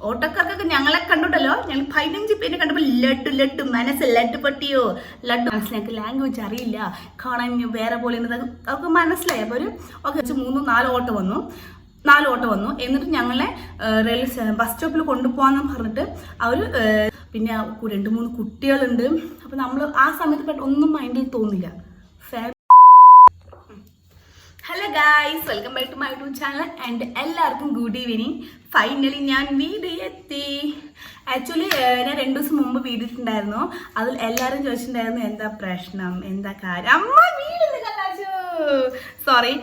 ഓട്ടക്കാർക്കൊക്കെ ഞങ്ങളെ കണ്ടിട്ടല്ലോ, ഞങ്ങൾ 15 പേരെ കണ്ടപ്പോൾ ലഡ്ഡു മനസ്സ് ലഡ്ഡു പട്ടിയോ ലഡ്ഡു മനസ്സിലാക്കി ലാംഗ്വേജ് അറിയില്ല, കാണാൻ വേറെ പോലെ അവർക്ക് മനസ്സിലായി. അപ്പോൾ ഒരു ഓക്കെ 3-4 ഓട്ടോ വന്നു. എന്നിട്ട് ഞങ്ങളെ ബസ് സ്റ്റോപ്പിൽ കൊണ്ടുപോകാന്ന് പറഞ്ഞിട്ട് അവർ പിന്നെ 2-3 കുട്ടികളുണ്ട്. അപ്പോൾ നമ്മൾ ആ സമയത്ത് ഒന്നും മൈൻഡിൽ തോന്നില്ല. Hello guys, welcome back to my YouTube channel and എല്ലാവർക്കും ഗുഡ് ഈവനിങ്. ഫൈനലി ഞാൻ വീഡിയോ എത്തി. ആക്ച്വലി ഞാൻ 2 ദിവസം മുമ്പ് വീഡിയോ ഇട്ടിട്ടുണ്ടായിരുന്നു. അതിൽ എല്ലാവരും ചോദിച്ചിട്ടുണ്ടായിരുന്നു എന്താ പ്രശ്നം, എന്താ കാര്യം. അമ്മ വീഡിയോ കണ്ടാച്ചു, സോറി.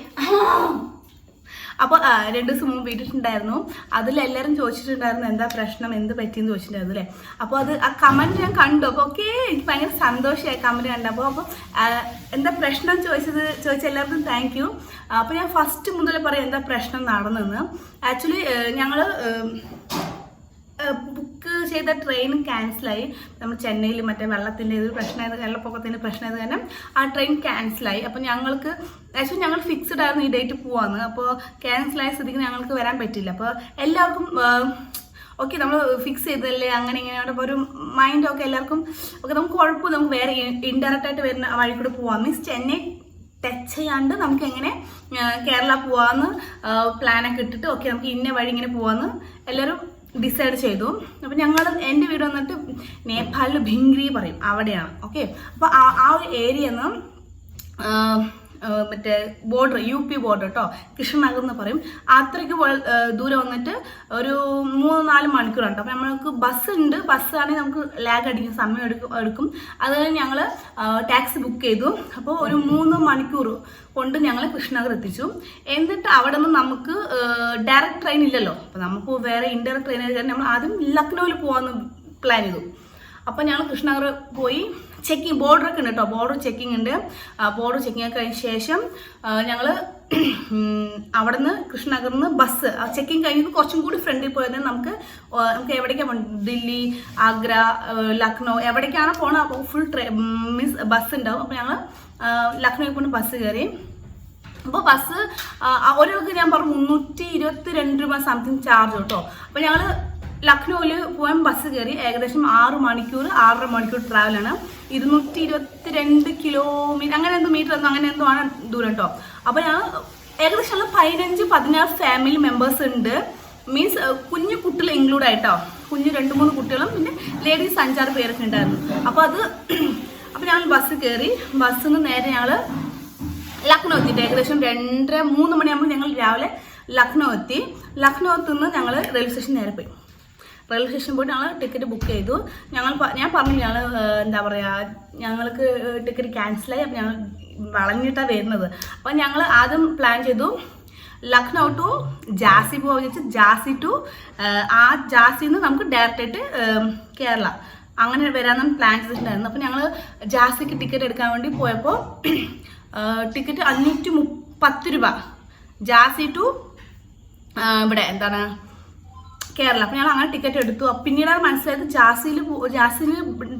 അപ്പോൾ 2 ദിവസം മുമ്പ് വീട്ടിട്ടുണ്ടായിരുന്നു. അതിൽ എല്ലാവരും ചോദിച്ചിട്ടുണ്ടായിരുന്നു എന്താ പ്രശ്നം, എന്ത് പറ്റിയെന്ന് ചോദിച്ചിട്ടുണ്ടായിരുന്നു അല്ലേ. അപ്പോൾ ആ കമൻറ്റ് ഞാൻ കണ്ടു. അപ്പോൾ ഓക്കെ, എനിക്ക് ഭയങ്കര സന്തോഷമായി കമൻറ്റ് കണ്ടപ്പോൾ. അപ്പോൾ എന്താ പ്രശ്നം ചോദിച്ച എല്ലാവർക്കും താങ്ക് യു. അപ്പോൾ ഞാൻ ഫസ്റ്റ് മുതൽ പറയാം എന്താ പ്രശ്നം നടന്നെന്ന്. ആക്ച്വലി ഞങ്ങൾ ബുക്ക് ചെയ്ത ട്രെയിൻ ക്യാൻസലായി. നമ്മൾ ചെന്നൈയിൽ മറ്റേ വെള്ളത്തിൻ്റെ ഇത് പ്രശ്നമായത്, വെള്ളപ്പൊക്കത്തിൻ്റെ പ്രശ്നമായത് കാരണം ആ ട്രെയിൻ ക്യാൻസലായി. അപ്പോൾ ഞങ്ങൾക്ക് ആക്ച്വലി ഞങ്ങൾ ഫിക്സ്ഡ് ആയിരുന്നു ഈ ഡേറ്റ് പോവാന്ന്. അപ്പോൾ ക്യാൻസലായ സ്ഥിതിക്ക് ഞങ്ങൾക്ക് വരാൻ പറ്റില്ല. അപ്പോൾ എല്ലാവർക്കും ഓക്കെ നമ്മൾ ഫിക്സ് ചെയ്തല്ലേ അങ്ങനെ ഇങ്ങനെയാണ്. അപ്പോൾ ഒരു മൈൻഡൊക്കെ എല്ലാവർക്കും ഓക്കെ നമുക്ക് കുഴപ്പമില്ല, നമുക്ക് വേറെ ഇൻഡയറക്റ്റ് ആയിട്ട് വരുന്ന വഴി കൂടെ പോവാം. മീൻസ് ചെന്നൈ ടച്ച് ചെയ്യാണ്ട് നമുക്ക് എങ്ങനെ കേരള പോവാന്ന് പ്ലാനൊക്കെ ഇട്ടിട്ട് ഓക്കെ നമുക്ക് ഇന്ന വഴി ഇങ്ങനെ പോവാന്ന് എല്ലാവരും ഡിസൈഡ് ചെയ്തു. അപ്പോൾ എൻ്റെ വീട് വന്നിട്ട് നേപ്പാളിൽ ഭിംഗ്രി പറയും, അവിടെയാണ്. ഓക്കെ, അപ്പോൾ ആ ഒരു ഏരിയന്ന് മറ്റേ ബോർഡർ UP ബോർഡർ കേട്ടോ, കൃഷ്ണനഗർ എന്ന് പറയും. അത്രയ്ക്ക് ദൂരം വന്നിട്ട് ഒരു 3-4 മണിക്കൂറാണ്. അപ്പോൾ നമ്മൾക്ക് ബസ്സുണ്ട്. ബസ്സാണെങ്കിൽ നമുക്ക് ലാഗ് അടിക്കും, സമയം എടുക്കും. അത് കഴിഞ്ഞ് ഞങ്ങൾ ടാക്സി ബുക്ക് ചെയ്തു. അപ്പോൾ ഒരു 3 മണിക്കൂർ കൊണ്ട് ഞങ്ങൾ കൃഷ്ണനഗർ എത്തിച്ചു. എന്നിട്ട് അവിടെ നിന്ന് നമുക്ക് ഡയറക്റ്റ് ട്രെയിൻ ഇല്ലല്ലോ. അപ്പോൾ നമുക്ക് വേറെ ഇൻഡയറക്റ്റ് ട്രെയിൻ ആയത് കാരണം നമ്മൾ ആദ്യം ലക്നൗവിൽ പോകാമെന്ന് പ്ലാൻ ചെയ്തു. അപ്പോൾ ഞങ്ങൾ കൃഷ്ണനഗർ പോയി. ചെക്കിങ് ബോർഡറൊക്കെ ഉണ്ട് കേട്ടോ, ബോർഡർ ചെക്കിങ് ഉണ്ട്. ബോർഡർ ചെക്കിങ് ഒക്കെ കഴിഞ്ഞ ശേഷം ഞങ്ങൾ അവിടെ നിന്ന് കൃഷ്ണനഗറിൽ നിന്ന് ബസ് ചെക്കിങ് കഴിഞ്ഞിട്ട് കുറച്ചും കൂടി ഫ്രണ്ടിൽ പോയത് നമുക്ക് എവിടേക്കാണ് പോകുന്നത്, ദില്ലി, ആഗ്ര, ലക്നൗ എവിടേക്കാണ് പോകണം. അപ്പോൾ ഫുൾ മീൻസ് ബസ് ഉണ്ടാവും. അപ്പോൾ ഞങ്ങൾ ലക്നൗയിൽ കൊണ്ട് ബസ് കയറി. അപ്പോൾ ബസ് ഒരു ഞാൻ പറഞ്ഞു 322 രൂപ സംതിങ് ചാർജ് കേട്ടോ. അപ്പോൾ ഞങ്ങൾ ലക്നൗവിൽ പോകാൻ ബസ് കയറി. ഏകദേശം 6 മണിക്കൂർ 6.5 മണിക്കൂർ ട്രാവലാണ്. 222 കിലോമീറ്റർ അങ്ങനെ എന്തോ മീറ്റർ എന്തോ അങ്ങനെ എന്തോ ആണ് ദൂരം കേട്ടോ. അപ്പോൾ ഞാൻ ഏകദേശം 15-16 ഫാമിലി മെമ്പേഴ്സ് ഉണ്ട്. മീൻസ് കുഞ്ഞു കുട്ടികൾ ഇൻക്ലൂഡ് ആയിട്ടോ, കുഞ്ഞു 2-3 കുട്ടികളും പിന്നെ ലേഡീസ് 5-6 പേരൊക്കെ ഉണ്ടായിരുന്നു. അപ്പോൾ ഞങ്ങൾ ബസ് കയറി. ബസ്സിൽ നിന്ന് നേരെ ഞങ്ങൾ ലക്നൗ എത്തിയിട്ട് ഏകദേശം 2-3 മണിയാകുമ്പോൾ ഞങ്ങൾ രാവിലെ ലക്നൗ എത്തി. ലക്നൗത്തിൽ നിന്ന് ഞങ്ങൾ റെയിൽവേ സ്റ്റേഷൻ നേരെ പോയി. റെയിൽവേ സ്റ്റേഷൻ പോയിട്ട് ഞങ്ങൾ ടിക്കറ്റ് ബുക്ക് ചെയ്തു. ഞാൻ പറഞ്ഞു ഞങ്ങൾ എന്താ പറയുക, ഞങ്ങൾക്ക് ടിക്കറ്റ് ക്യാൻസലായി. അപ്പോൾ ഞങ്ങൾ വളഞ്ഞിട്ടാണ് വരുന്നത്. അപ്പോൾ ഞങ്ങൾ ആദ്യം പ്ലാൻ ചെയ്തു ലക്നൗ ടു ജാസി പോകാൻ വെച്ച് ജാസി ടു ജാസിയിൽ നിന്ന് നമുക്ക് ഡയറക്റ്റായിട്ട് കേരള അങ്ങനെ വരാമെന്നാണ് പ്ലാൻ ചെയ്തിട്ടുണ്ടായിരുന്നു. അപ്പോൾ ഞങ്ങൾ ജാസിക്ക് ടിക്കറ്റ് എടുക്കാൻ വേണ്ടി പോയപ്പോൾ ടിക്കറ്റ് 530 രൂപ ജാസി ടു ഇവിടെ എന്താണ് കേരള. അപ്പോൾ ഞങ്ങൾ അങ്ങനെ ടിക്കറ്റ് എടുത്തു. പിന്നീടാണ് മനസ്സിലായത് ജാസിയിൽ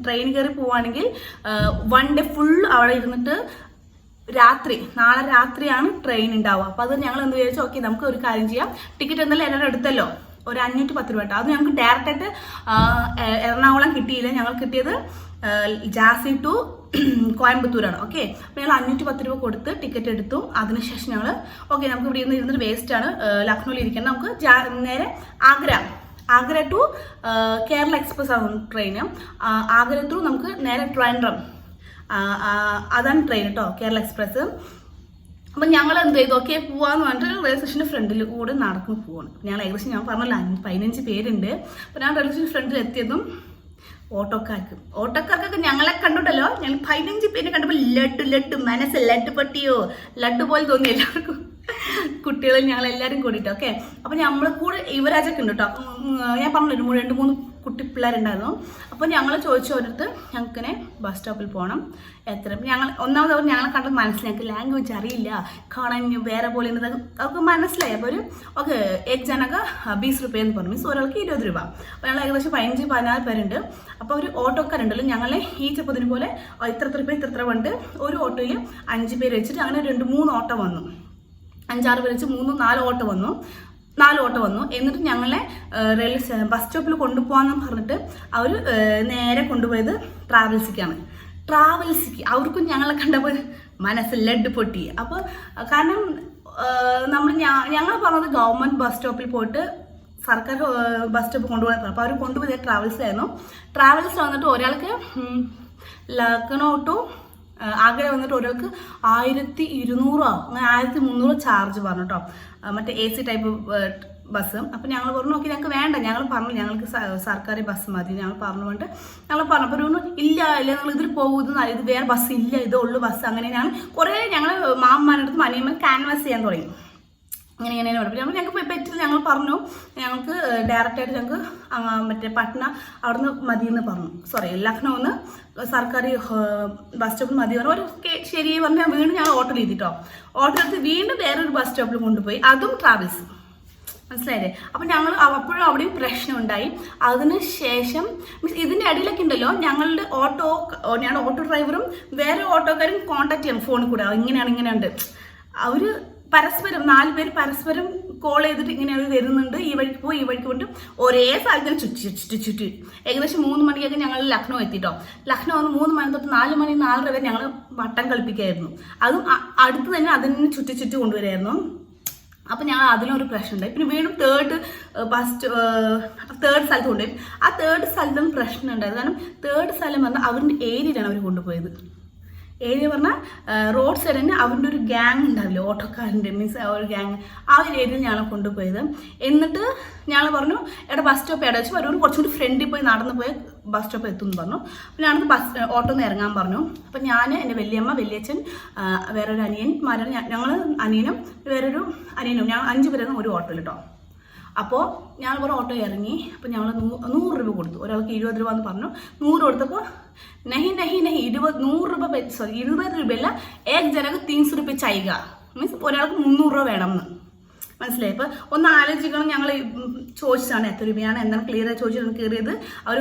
ട്രെയിൻ കയറി പോവുകയാണെങ്കിൽ 1 ഡേ ഫുൾ അവിടെ ഇരുന്നിട്ട് നാളെ രാത്രിയാണ് ട്രെയിൻ ഉണ്ടാവുക. അപ്പോൾ അത് ഞങ്ങൾ എന്ത് വിചാരിച്ചു, ഓക്കെ നമുക്ക് ഒരു കാര്യം ചെയ്യാം, ടിക്കറ്റ് എന്തായാലും എല്ലാവരും എടുത്തല്ലോ, ഒരു 510 രൂപ. അത് ഞങ്ങൾക്ക് ഡയറക്റ്റായിട്ട് എറണാകുളം കിട്ടിയില്ല. ഞങ്ങൾ കിട്ടിയത് ജാസി ടു കോയമ്പത്തൂരാണ്. ഓക്കെ, അപ്പോൾ ഞങ്ങൾ 510 രൂപ കൊടുത്ത് ടിക്കറ്റ് എടുത്തു. അതിനുശേഷം ഞങ്ങൾ ഓക്കെ നമുക്ക് ഇവിടെ ഇരുന്നിട്ട് വേസ്റ്റാണ്, ലക്നൗവിൽ ഇരിക്കണം, നമുക്ക് നേരെ ആഗ്ര ടു കേരള എക്സ്പ്രസ് ആണ് ട്രെയിന്. ആഗ്ര ത്രൂ നമുക്ക് നേരെ ട്രിവാൻഡ്രം, അതാണ് ട്രെയിൻ കേട്ടോ, കേരള എക്സ്പ്രസ്. അപ്പം ഞങ്ങൾ എന്ത് ചെയ്തു, ഓക്കെ പോവാന്ന് പറഞ്ഞിട്ട് റെയിൽവേ സ്റ്റേഷൻ്റെ ഫ്രണ്ടിൽ കൂടെ നടക്കുന്നു പോവാണ്. ഞങ്ങൾ ഏകദേശം ഞാൻ പറഞ്ഞല്ലോ 15 പേരുണ്ട്. അപ്പോൾ ഞാൻ റെയിൽവേ സ്റ്റേഷൻ ഫ്രണ്ടിൽ എത്തിയതും ഓട്ടോക്കാർക്കൊക്കെ ഞങ്ങളെ കണ്ടിട്ടല്ലോ, ഞങ്ങൾ 15 പേരെ കണ്ടപ്പോൾ ലഡ്ഡു മനസ്സ് ലഡ്ഡു പട്ടിയോ ലഡ്ഡു പോലെ തോന്നി എല്ലാവർക്കും, കുട്ടികളും ഞങ്ങൾ എല്ലാവരും കൂടിയിട്ട്. ഓക്കെ, അപ്പോൾ നമ്മൾ കൂടെ യുവരാജൊക്കെ ഉണ്ട് കേട്ടോ. ഞാൻ പറഞ്ഞില്ല 2-3 കുട്ടി പിള്ളേരുണ്ടായിരുന്നു. അപ്പോൾ ഞങ്ങൾ ചോദിച്ചു ഓരോരുത്തർ ഞങ്ങൾക്കിനെ ബസ് സ്റ്റോപ്പിൽ പോകണം, എത്ര ഒന്നാമത് ഞങ്ങളെ കണ്ടത് മനസ്സിലായി, ഞങ്ങൾക്ക് ലാംഗ്വേജ് അറിയില്ല, കാണാൻ വേറെ പോലെ അവർക്ക് മനസ്സിലായി. അപ്പോൾ ഓക്കെ एक जना का 20 रुपये എന്ന് പറഞ്ഞു, മീൻസ് ഒരാൾക്ക് 20 രൂപ. അപ്പോൾ ഞങ്ങൾ ഏകദേശം 15-14 പേരുണ്ട്. അപ്പോൾ ഒരു ഓട്ടോക്കാരുണ്ടല്ലോ, ഞങ്ങളെ ഈ ചെപ്പതിന് പോലെ ഇത്ര രൂപ ഉണ്ട്. ഒരു ഓട്ടോയിൽ 5 പേര് വെച്ചിട്ട് അങ്ങനെ 2-3 ഓട്ടോ വന്നു, 5-6 പേര് വെച്ച് 3-4 ഓട്ടോ വന്നു. 4 ഓട്ടോ വന്നു. എന്നിട്ട് ഞങ്ങളെ ബസ് സ്റ്റോപ്പിൽ കൊണ്ടുപോകാമെന്ന് പറഞ്ഞിട്ട് അവർ നേരെ കൊണ്ടുപോയത് ട്രാവൽസിക്കാണ്. ട്രാവൽസിക്ക് അവർക്കും ഞങ്ങളെ കണ്ടപ്പോൾ മനസ്സിൽ ലഡ് പൊട്ടി. അപ്പോൾ കാരണം ഞങ്ങൾ പറഞ്ഞത് ഗവൺമെൻറ് ബസ് സ്റ്റോപ്പിൽ പോയിട്ട് സർക്കാർ ബസ് സ്റ്റോപ്പ് കൊണ്ടുപോകാൻ. അപ്പോൾ അവർ കൊണ്ടുപോയത് ട്രാവൽസിലായിരുന്നു. ട്രാവൽസ് വന്നിട്ട് ഒരാൾക്ക് ലക്നൗ ടു ആഗ്ര വന്നിട്ട് ഒരാൾക്ക് 1200 അങ്ങനെ 1300 ചാർജ് പറഞ്ഞു കേട്ടോ, മറ്റേ AC ടൈപ്പ് ബസ്. അപ്പം ഞങ്ങൾ പറഞ്ഞു നോക്കി ഞങ്ങൾക്ക് വേണ്ട, ഞങ്ങൾ പറഞ്ഞു ഞങ്ങൾക്ക് സർക്കാർ ബസ് മതി ഞങ്ങൾ പറഞ്ഞുകൊണ്ട് ഞങ്ങൾ പറഞ്ഞപ്പോൾ ഒരു ഇല്ല നിങ്ങൾ ഇതിൽ പോകും, ഇത് വേറെ ബസ് ഇല്ല, ഇതുള്ളൂ ബസ്. അങ്ങനെ കുറേ ഞങ്ങൾ മാമ്മമാരുടെ അടുത്ത് മനിയമ്മൻ ക്യാൻവാസ് ചെയ്യാൻ തുടങ്ങി. ഇങ്ങനെ പറഞ്ഞു ഞങ്ങൾക്ക് പറ്റില്ല. ഞങ്ങൾ പറഞ്ഞു ഞങ്ങൾക്ക് ഡയറക്റ്റായിട്ട് ഞങ്ങൾക്ക് മറ്റേ പട്ന അവിടുന്ന് മതിയെന്ന് പറഞ്ഞു, സോറി ലക്നൗന്ന് സർക്കാർ ബസ് സ്റ്റോപ്പിൽ മതി പറഞ്ഞു. ഒരു ശരി പറഞ്ഞാൽ വീണ്ടും ഞങ്ങൾ ഓട്ടോ ചെയ്തിട്ടോ, ഓട്ടോ എടുത്ത് വീണ്ടും വേറൊരു ബസ് സ്റ്റോപ്പിൽ കൊണ്ടുപോയി, അതും ട്രാവൽസ്. മനസ്സിലായില്ലേ? അപ്പം ഞങ്ങൾ അപ്പോഴും അവിടെയും പ്രശ്നം ഉണ്ടായി. അതിന് ശേഷം ഇതിൻ്റെ ഇടയിലൊക്കെ ഉണ്ടല്ലോ ഞങ്ങളുടെ ഞങ്ങളുടെ ഓട്ടോ ഡ്രൈവറും വേറെ ഓട്ടോക്കാരും കോൺടാക്ട് ചെയ്യണം ഫോണിൽ കൂടെ, ഇങ്ങനെയുണ്ട്. അവർ പരസ്പരം 4 പേര് പരസ്പരം കോൾ ചെയ്തിട്ട് ഇങ്ങനെ അവർ വരുന്നുണ്ട്, ഈ വഴിക്ക് പോയി ഈ വഴിക്ക് കൊണ്ട് ഒരേ സ്ഥലത്തിന് ചുറ്റി ഏകദേശം 3 മണിക്കൊക്കെ ഞങ്ങൾ ലക്നൗ എത്തിട്ടോ. ലക്നൗ വന്ന് 3 മണി തൊട്ട് 4 മണി 4:30 വരെ ഞങ്ങൾ വട്ടം കളിപ്പിക്കുകയായിരുന്നു. അതും അടുത്ത് തന്നെ അതിന് ചുറ്റി കൊണ്ടുവരായിരുന്നു. അപ്പം ഞങ്ങൾ അതിനൊരു പ്രശ്നമുണ്ടായി. പിന്നെ വീണ്ടും തേർഡ് സ്ഥലത്ത് കൊണ്ടുപോയി. ആ തേർഡ് സ്ഥലത്തും പ്രശ്നം ഉണ്ടായത്. കാരണം തേർഡ് സ്ഥലം പറഞ്ഞാൽ അവരുടെ ഏരിയയിലാണ് അവർ കൊണ്ടുപോയത്. ഏരിയ പറഞ്ഞാൽ റോഡ് സൈഡ് തന്നെ അവരുടെ ഒരു ഗ്യാങ് ഉണ്ടാവില്ലേ, ഓട്ടോക്കാരൻ്റെ മീൻസ് ഒരു ഗ്യാങ്, ആ ഒരു ഏരിയയിൽ ഞങ്ങൾ കൊണ്ടുപോയത്. എന്നിട്ട് ഞങ്ങൾ പറഞ്ഞു എവിടെ ബസ് സ്റ്റോപ്പ് എവിടെ വെച്ച് അവരോട് കുറച്ചും കൂടി ഫ്രണ്ടിൽ പോയി നടന്നു പോയി ബസ് സ്റ്റോപ്പ് എത്തുമെന്ന് പറഞ്ഞു. അപ്പോൾ ഞാനത് ഓട്ടോ നിന്ന് ഇറങ്ങാൻ പറഞ്ഞു. അപ്പം ഞാൻ, എൻ്റെ വലിയമ്മ, വലിയച്ഛൻ, വേറൊരു അനിയന്മാരാണ് ഞങ്ങൾ, അനിയനും വേറൊരു അനിയനും, ഞങ്ങൾ 5 പേരാണ് ഒരു ഓട്ടോയിൽ കേട്ടോ. അപ്പോൾ ഞങ്ങൾ കുറേ ഓട്ടോ ഇറങ്ങി. അപ്പോൾ ഞങ്ങൾ 100 രൂപ കൊടുത്തു. ഒരാൾക്ക് 20 രൂപ എന്ന് പറഞ്ഞു. 100 കൊടുത്തപ്പോൾ നഹി 100 രൂപ, സോറി 20 രൂപയല്ല, ഏക് ജനക്ക് 300 രൂപ ചായക, മീൻസ് ഒരാൾക്ക് 300 രൂപ വേണമെന്ന്. മനസ്സിലായി? ഇപ്പോൾ ഒന്ന് ആലോചിക്കണം. ഞങ്ങൾ ചോദിച്ചതാണ് എത്ര രൂപയാണ് എന്താണ് ക്ലിയർ ആയി ചോദിച്ചിട്ടാണ് കയറിയത്. അവർ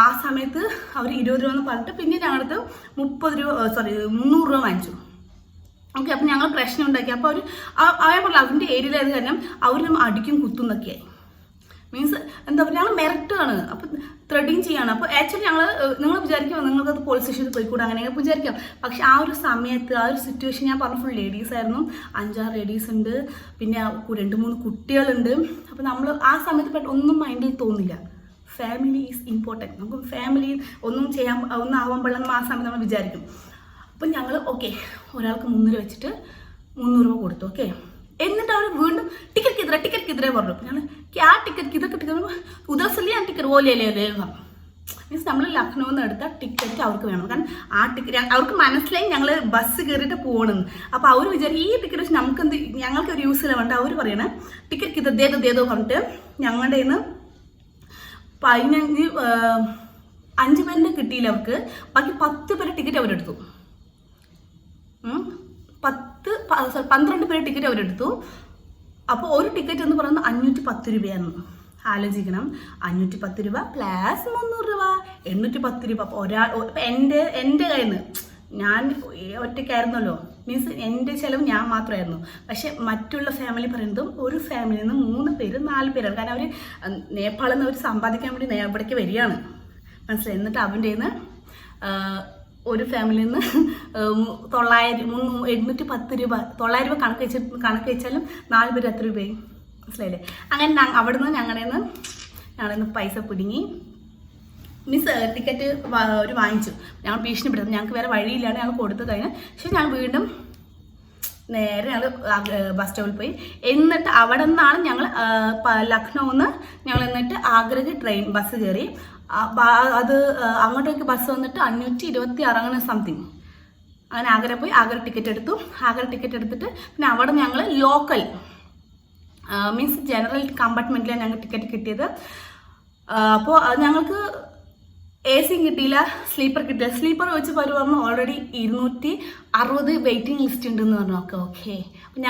ആ സമയത്ത് അവർ 20 രൂപ എന്ന് പറഞ്ഞിട്ട് പിന്നെ ഞങ്ങളടുത്ത് 300 രൂപ വാങ്ങിച്ചു. ഓക്കെ, അപ്പം ഞങ്ങൾ പ്രശ്നം ഉണ്ടാക്കി. അപ്പോൾ അവർ പറഞ്ഞു അതിൻ്റെ ഏരിയയിലായത് കാരണം അവർ അടിക്കും കുത്തുന്നൊക്കെയായി. മീൻസ് എന്താ പറയുക, ഞങ്ങൾ മെറിറ്റാണ്, അപ്പം ത്രെഡിങ് ചെയ്യാണ്. അപ്പോൾ ആക്ച്വലി നിങ്ങൾ വിചാരിക്കാം നിങ്ങൾക്കത് പോലീസ് സ്റ്റേഷനിൽ പോയിക്കൂടെ അങ്ങനെയൊക്കെ വിചാരിക്കാം. പക്ഷെ ആ ഒരു സമയത്ത് ആ ഒരു സിറ്റുവേഷൻ ഞാൻ പറഞ്ഞ ഫുൾ ലേഡീസ് ആയിരുന്നു. 5-6 ലേഡീസ് ഉണ്ട്, പിന്നെ 2-3 കുട്ടികളുണ്ട്. അപ്പോൾ നമ്മൾ ആ സമയത്ത് ഒന്നും മൈൻഡിൽ തോന്നില്ല. Family is important. നമുക്ക് ഫാമിലി ഒന്നും ആവാൻ പാടില്ലെന്ന് ആ സമയത്ത് നമ്മൾ വിചാരിക്കും. അപ്പം ഞങ്ങൾ ഓക്കെ ഒരാൾക്ക് 300 വെച്ചിട്ട് 300 രൂപ കൊടുത്തു. ഓക്കെ, എന്നിട്ട് അവർ വീണ്ടും ടിക്കറ്റ് കിതറേ പറഞ്ഞു. ഞങ്ങൾ ക്യാ ടിക്കറ്റ് ഉദർ से लिया टिकट वो ले മീൻസ് നമ്മൾ ലക്നൗവിൽ നിന്ന് എടുത്ത ടിക്കറ്റ് അവർക്ക് വേണം. കാരണം ആ ടിക്കറ്റ് അവർക്ക് മനസ്സിലായി ഞങ്ങൾ ബസ് കയറിയിട്ട് പോകണമെന്ന്. അപ്പോൾ അവർ വിചാരിക്കും ഈ ടിക്കറ്റ് വെച്ച് ഞങ്ങൾക്ക് ഒരു യൂസ് ചെയ്യാൻ വേണ്ട. അവർ പറയണേ ടിക്കറ്റ് കിതർ ദേതോ പറഞ്ഞിട്ട് ഞങ്ങളുടെ നിന്ന് 5 പേരിൻ്റെ കിട്ടിയില്ല അവർക്ക്. ബാക്കി 10 പേരെ ടിക്കറ്റ് അവരെടുത്തു. 12 പേരെ ടിക്കറ്റ് അവരെടുത്തു. അപ്പോൾ ഒരു ടിക്കറ്റ് എന്ന് പറയുന്നത് 510 രൂപയാണ്. ആലോചിക്കണം, 510 രൂപ പ്ലസ് 300 രൂപ 810 രൂപ. അപ്പോൾ എൻ്റെ കയ്യിൽ നിന്ന് ഞാൻ ഒറ്റയ്ക്കായിരുന്നല്ലോ, മീൻസ് എൻ്റെ ചിലവ് ഞാൻ മാത്രമായിരുന്നു. പക്ഷെ മറ്റുള്ള ഫാമിലി പറയുന്നതും ഒരു ഫാമിലിയിൽ നിന്ന് 3 പേര് 4 പേരാണ്. കാരണം അവർ നേപ്പാളിൽ നിന്ന് അവർ സമ്പാദിക്കാൻ വേണ്ടി ഇവിടേക്ക് വരികയാണ്. മനസ്സിലായി? എന്നിട്ട് അവൻ്റെ നിന്ന് ഒരു ഫാമിലിയിൽ നിന്ന് 810 രൂപ 900 രൂപ കണക്ക് വെച്ചാലും 4 പേര് എത്ര രൂപയും. മനസ്സിലായില്ലേ? അങ്ങനെ അവിടുന്ന് ഞങ്ങളിന്ന് പൈസ പിടുങ്ങി മീൻസ് ടിക്കറ്റ് ഒരു വാങ്ങിച്ചു. ഞങ്ങൾ ഭീഷണിപ്പെടുത്തും, ഞങ്ങൾക്ക് വേറെ വഴിയില്ലാണ്ട് ഞങ്ങൾ കൊടുത്തു കഴിഞ്ഞാൽ. പക്ഷേ ഞങ്ങൾ വീണ്ടും നേരെ ഞങ്ങൾ ബസ് സ്റ്റോപ്പിൽ പോയി. എന്നിട്ട് അവിടെ നിന്നാണ് ഞങ്ങൾ ലക്നൗവിൽ നിന്ന് ഞങ്ങൾ എന്നിട്ട് ആഗ്രയ്ക്ക് ബസ് കയറി. അത് അങ്ങോട്ടേക്ക് ബസ് വന്നിട്ട് 526 അങ്ങനെ സംതിങ്. അങ്ങനെ ആഗ്ര പോയി ആഗ്ര ടിക്കറ്റ് എടുത്തു. ആഗ്ര ടിക്കറ്റ് എടുത്തിട്ട് പിന്നെ അവിടെ ഞങ്ങൾ ലോക്കൽ മീൻസ് ജനറൽ കമ്പാർട്ട്മെൻറ്റിലാണ് ഞങ്ങൾക്ക് ടിക്കറ്റ് കിട്ടിയത്. അപ്പോൾ ഞങ്ങൾക്ക് AC കിട്ടിയില്ല, സ്ലീപ്പർ കിട്ടില്ല. സ്ലീപ്പർ വെച്ച് പറഞ്ഞു ഓൾറെഡി 260 വെയിറ്റിംഗ് ലിസ്റ്റ് ഉണ്ടെന്ന് പറഞ്ഞു. ഓക്കെ അപ്പം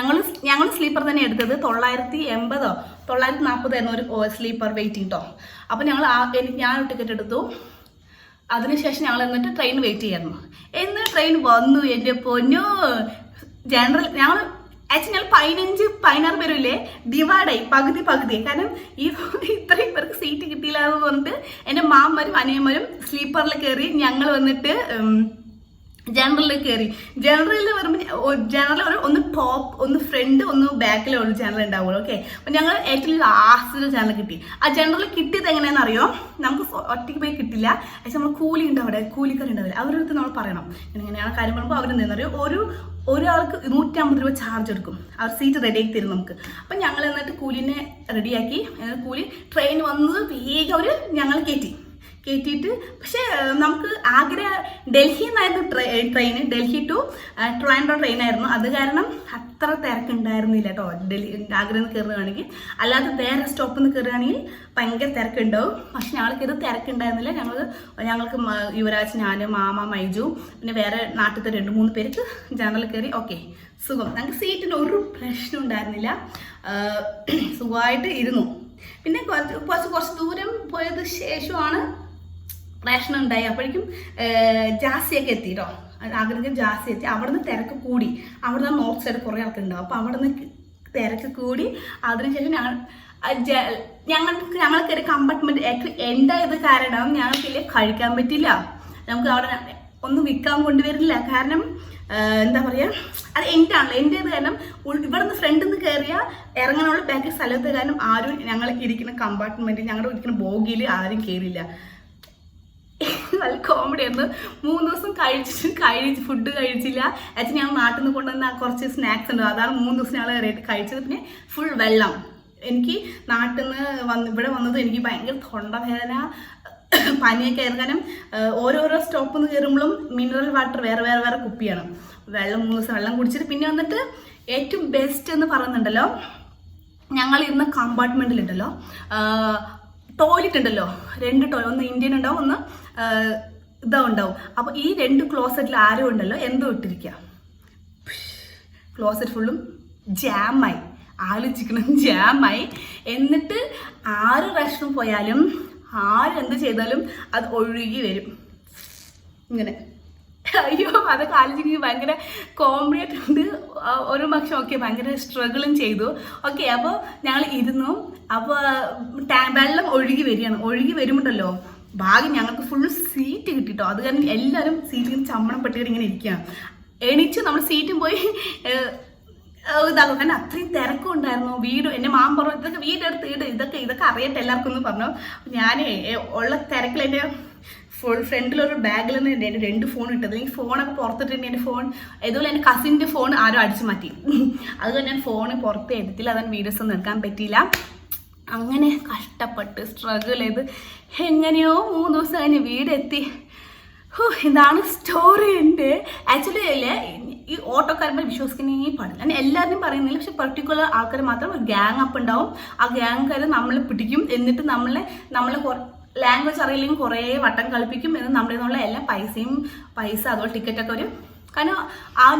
ഞങ്ങൾ സ്ലീപ്പർ തന്നെ എടുത്തത്. 980 940 ആയിരുന്നു ഒരു സ്ലീപ്പർ വെയിറ്റിംഗ് കേട്ടോ. അപ്പം ഞാൻ ടിക്കറ്റ് എടുത്തു. അതിനുശേഷം ഞങ്ങൾ എന്നിട്ട് ട്രെയിൻ വെയിറ്റ് ചെയ്യായിരുന്നു. എന്നിട്ട് ട്രെയിൻ വന്നു. എൻ്റെ പൊന്നോ, ജനറൽ ഞങ്ങൾ ആക്ച്വലി ഞങ്ങൾ 15-16 പേരില്ലേ ഡിവൈഡായി പകുതി. കാരണം ഇത്രയും പേർക്ക് സീറ്റ് കിട്ടിയില്ല എന്ന് പറഞ്ഞിട്ട് എൻ്റെ മാമ്മരും അനിയന്മാരും സ്ലീപ്പറിൽ കയറി, ഞങ്ങൾ വന്നിട്ട് ജനറലിൽ കയറി. ജനറലിൽ വരുമ്പോൾ ജനറൽ ഒന്ന് ടോപ്പ്, ഒന്ന് ഫ്രണ്ട്, ഒന്ന് ബാക്കിലുള്ള ജനറൽ ഉണ്ടാവുള്ളൂ. ഓക്കെ, അപ്പം ഞങ്ങൾ ഏറ്റവും ലാസ്റ്റിൽ ജനറൽ കിട്ടി. ആ ജനറൽ കിട്ടിയത് എങ്ങനെയാണെന്ന് അറിയോ? നമുക്ക് ഒറ്റയ്ക്ക് പോയി കിട്ടില്ല. പക്ഷെ നമ്മൾ കൂലി ഉണ്ട്, അവിടെ കൂലിക്കാരുണ്ടാവില്ല, അവരുടെ അടുത്ത് നമ്മൾ പറയണം എങ്ങനെയാണ് കാര്യം പറയുമ്പോൾ അവരെന്താണെന്ന് അറിയോ, ഒരാൾക്ക് 150 രൂപ ചാർജ് എടുക്കും. അവർ സീറ്റ് റെഡിയാക്കി തരും നമുക്ക്. അപ്പം ഞങ്ങൾ എന്നിട്ട് കൂലിനെ റെഡിയാക്കി, കൂലി ട്രെയിൻ വന്നത് വേഗം അവർ ഞങ്ങൾ കയറ്റിയിട്ട്. പക്ഷേ നമുക്ക് ഡൽഹിയിൽ നിന്നായിരുന്നു ട്രെയിൻ, ഡൽഹി ടു ട്രിവാൻഡ്രം ട്രെയിനായിരുന്നു. അത് കാരണം അത്ര തിരക്കുണ്ടായിരുന്നില്ല കേട്ടോ. ആഗ്രയിൽ നിന്ന് കയറുകയാണെങ്കിൽ. അല്ലാതെ വേറെ സ്റ്റോപ്പിൽ നിന്ന് കയറുകയാണെങ്കിൽ ഭയങ്കര തിരക്കുണ്ടാവും. പക്ഷെ ഞങ്ങൾക്ക് ഇത് തിരക്കുണ്ടായിരുന്നില്ല. ഞങ്ങൾക്ക് യുവരാജ്, ഞാൻ, മാമ, മൈജു, പിന്നെ വേറെ നാട്ടിലത്തെ 2-3 പേർക്ക് ജനറൽ കയറി. ഓക്കെ, സുഖം. ഞങ്ങൾക്ക് സീറ്റിന് ഒരു പ്രശ്നം ഉണ്ടായിരുന്നില്ല, സുഖമായിട്ട് ഇരുന്നു. പിന്നെ കുറച്ച് ദൂരം പോയത് ശേഷമാണ് പ്രശ്നം ഉണ്ടായി. അപ്പോഴേക്കും ജാസിയൊക്കെ എത്തി കേട്ടോ. ആഗ്രഹം ജാസി എത്തി. അവിടെ നിന്ന് തിരക്ക് കൂടി. അവിടെ നിന്ന് നോർത്ത് സൈഡ് കുറേ ആൾക്കുണ്ടാവും. അപ്പോൾ അവിടെ നിന്ന് തിരക്ക് കൂടി. അതിനുശേഷം ഞങ്ങൾ കയറി കമ്പാർട്ട്മെൻറ്റ് ഏറ്റവും എൻഡായത് കാരണം ഞങ്ങൾക്കില്ലേ കഴിക്കാൻ പറ്റില്ല. നമുക്ക് അവിടെ ഒന്നും വിൽക്കാൻ കൊണ്ടുവരില്ല. കാരണം എന്താ പറയുക, അത് എൻ്റെയാണല്ലോ. എൻ്റേത് കാരണം ഇവിടെ നിന്ന് ഫ്രണ്ടിൽ നിന്ന് കയറിയാൽ ഇറങ്ങാനുള്ള ബാക്കി സ്ഥലത്ത് കാരണം ആരും ഞങ്ങൾ ഇരിക്കുന്ന കമ്പാർട്ട്മെൻറ്റ്, ഞങ്ങളുടെ ഇരിക്കുന്ന ബോഗിയിൽ ആരും കയറിയില്ല. നല്ല കോമഡി ആയിരുന്നു. 3 ദിവസം ഫുഡ് കഴിച്ചില്ല. ആക്ച്വലി ഞങ്ങൾ നാട്ടിൽ നിന്ന് കൊണ്ടുവന്ന കുറച്ച് സ്നാക്സ് ഉണ്ട്, അതാണ് 3 ദിവസം ഞങ്ങൾ കഴിച്ചത്. പിന്നെ ഫുൾ വെള്ളം. എനിക്ക് നാട്ടിൽ നിന്ന് ഇവിടെ വന്നത് എനിക്ക് ഭയങ്കര തൊണ്ടവേദന, പനിയൊക്കെ ആയിരുന്നു. കാരണം ഓരോരോ സ്റ്റോപ്പിൽ നിന്ന് കയറുമ്പോഴും മിനറൽ വാട്ടർ വേറെ കുപ്പിയാണ്. 3 ദിവസം വെള്ളം കുടിച്ചിട്ട് പിന്നെ വന്നിട്ട് ഏറ്റവും ബെസ്റ്റ് എന്ന് പറയുന്നുണ്ടല്ലോ, ഞങ്ങൾ ഇരുന്ന കമ്പാർട്ട്മെൻറ്റിലുണ്ടല്ലോ ടോയ്ലറ്റ് ഉണ്ടല്ലോ, 2 ടോയ്ലറ്റ്, ഒന്ന് ഇന്ത്യൻ ഉണ്ടാവും, ഒന്ന് ഇതാ ഉണ്ടാവും. അപ്പോൾ ഈ 2 ക്ലോസറ്റിൽ ആരും ഉണ്ടല്ലോ എന്തോ ഇട്ടിരിക്കുക. ക്ലോസറ്റ് ഫുള്ളും ജാമായി, ആലോചിക്കണം, ജാമായി. എന്നിട്ട് 6 റെസ്റ്റും പോയാലും ആരെന്ത് ചെയ്താലും അത് ഒഴുകി വരും ഇങ്ങനെ. അയ്യോ, അതൊക്കെ ആലോചിക്കുന്നത് ഭയങ്കര കോമഡി ആയിട്ടുണ്ട്. ഒരു പക്ഷം ഓക്കെ, ഭയങ്കര സ്ട്രഗിളും ചെയ്തു. ഓക്കെ, അപ്പോൾ ഞങ്ങൾ ഇരുന്നു. അപ്പോൾ വെള്ളം ഒഴുകി വരികയാണ്. ഒഴുകി വരുമ്പോണ്ടല്ലോ ഭാഗ്യം ഞങ്ങൾക്ക് ഫുൾ സീറ്റ് കിട്ടിട്ടോ. അത് കാരണം എല്ലാവരും സീറ്റിൽ ചമ്മണം പെട്ടിട്ട് ഇങ്ങനെ ഇരിക്കുകയാണ്. എണീച്ച് നമ്മൾ സീറ്റും പോയി ഇതാക്കും. കാരണം അത്രയും തിരക്കും ഉണ്ടായിരുന്നു. എൻ്റെ മാം പറഞ്ഞു ഇതൊക്കെ വീടെടുത്ത് ഇതൊക്കെ അറിയട്ടെ എല്ലാവർക്കും എന്ന് പറഞ്ഞു. ഞാൻ ഉള്ള തിരക്കിൽ എൻ്റെ ഫ്രണ്ടിലൊരു ബാഗിൽ നിന്ന് എൻ്റെ 2 ഫോൺ ഇട്ടത്. എനിക്ക് ഫോണൊക്കെ പുറത്തിട്ടുണ്ട്. എൻ്റെ ഫോൺ ഇതുപോലെ എൻ്റെ കസിൻ്റെ ഫോൺ ആരും അടിച്ചു മാറ്റി. അതുകൊണ്ട് ഞാൻ ഫോൺ പുറത്ത് എടുത്തില്ല. അതാണ് വീഡിയോസ് ഒന്നും എടുക്കാൻ പറ്റിയില്ല. അങ്ങനെ കഷ്ടപ്പെട്ട് സ്ട്രഗിൾ ചെയ്ത് എങ്ങനെയോ 3 ദിവസം കഴിഞ്ഞ് വീടെത്തി. ഇതാണ് സ്റ്റോറി ഉണ്ട്. ആക്ച്വലി അല്ലേ, ഈ ഓട്ടോക്കാരന്മാർ വിശ്വസിക്കുന്നേ പാടില്ല. ഞാൻ എല്ലാവരും പറയുന്നില്ല, പക്ഷെ പെർട്ടിക്കുലർ ആൾക്കാർ മാത്രം ഒരു ഗ്യാങ് അപ്പ് ഉണ്ടാവും. ആ ഗ്യാങ്കാർ നമ്മളെ പിടിക്കും. എന്നിട്ട് നമ്മളെ ലാംഗ്വേജ് അറിയില്ലെങ്കിൽ കുറേ വട്ടം കളിപ്പിക്കും. എന്ന് നമ്മുടെ നിന്നുള്ള എല്ലാ പൈസ അതുപോലെ ടിക്കറ്റൊക്കെ ഒരു, കാരണം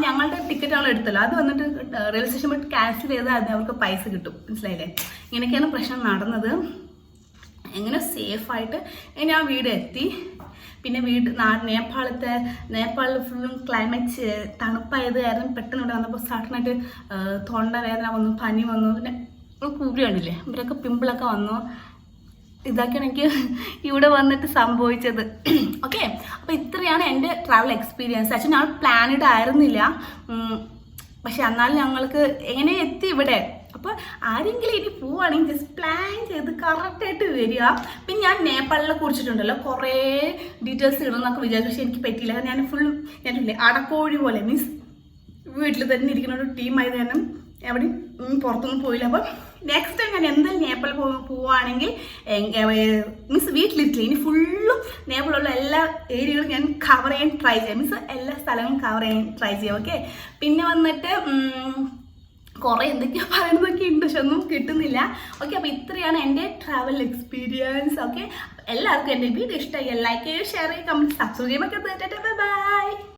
ഞങ്ങളുടെ ടിക്കറ്റ് നമ്മൾ എടുത്തല്ലോ, അത് വന്നിട്ട് റെയിൽവേ സ്റ്റേഷൻ പോയിട്ട് ക്യാൻസൽ ചെയ്താൽ അത് അവർക്ക് പൈസ കിട്ടും. മനസ്സിലായില്ലേ? ഇങ്ങനെയൊക്കെയാണ് പ്രശ്നം നടന്നത്. എങ്ങനെ സേഫായിട്ട് ഞാൻ വീട് എത്തി. പിന്നെ നേപ്പാളിൽ ഫുള്ളും ക്ലൈമറ്റ് തണുപ്പായത് കാരണം പെട്ടെന്ന് ഇവിടെ വന്നപ്പോൾ സഡനായിട്ട് തൊണ്ടവേദന വന്നു, പനി വന്നു. പിന്നെ കൂടി കണ്ടില്ലേ, ഇവരൊക്കെ പിമ്പിളൊക്കെ വന്നു. ഇതൊക്കെയാണ് എനിക്ക് ഇവിടെ വന്നിട്ട് സംഭവിച്ചത്. ഓക്കെ, അപ്പോൾ ഇത്രയാണ് എൻ്റെ ട്രാവൽ എക്സ്പീരിയൻസ്. ആക്ച്വലി ഞങ്ങൾ പ്ലാനിഡ് ആയിരുന്നില്ല, പക്ഷെ എന്നാലും ഞങ്ങൾക്ക് എങ്ങനെ എത്തി ഇവിടെ. അപ്പോൾ ആരെങ്കിലും ഇനി പോവുകയാണെങ്കിൽ ജസ്റ്റ് പ്ലാൻ ചെയ്ത് കറക്റ്റായിട്ട് വരിക. പിന്നെ ഞാൻ നേപ്പാളിനെ കുറിച്ചിട്ടുണ്ടല്ലോ കുറേ ഡീറ്റെയിൽസ് ഇടുന്നൊക്കെ വിചാരിച്ചു, പക്ഷെ എനിക്ക് പറ്റിയില്ല. ഞാനില്ലേ അടക്കോഴി പോലെ, മീൻസ് വീട്ടിൽ തന്നെ ഇരിക്കുന്ന ഒരു ടീമായത് കാരണം എവിടെയും പുറത്തൊന്നും പോയില്ല. അപ്പം നെക്സ്റ്റ് ടൈം ഞാൻ എന്തായാലും നേപ്പാളിൽ പോവുകയാണെങ്കിൽ മീൻസ് വീട്ടിലിട്ടില്ല, ഇനി ഫുള്ളും നേപ്പാളിലുള്ള എല്ലാ ഏരിയകളും ഞാൻ കവർ ചെയ്യാൻ ട്രൈ ചെയ്യാം. മീൻസ് എല്ലാ സ്ഥലങ്ങളും കവർ ചെയ്യാൻ ട്രൈ ചെയ്യാം. ഓക്കെ, പിന്നെ വന്നിട്ട് കുറേ എന്തൊക്കെയോ പറയുന്നതൊക്കെ ഉണ്ട്, പക്ഷെ ഒന്നും കിട്ടുന്നില്ല. ഓക്കെ, അപ്പോൾ ഇത്രയാണ് എൻ്റെ ട്രാവൽ എക്സ്പീരിയൻസ്. ഓക്കെ, എല്ലാവർക്കും എൻ്റെ വീഡിയോ ഇഷ്ടമായി ലൈക്ക് ചെയ്യുക, ഷെയർ ചെയ്യുക, കമൻറ്റ്, സബ്സ്ക്രൈബ് ഒക്കെ. ബൈ.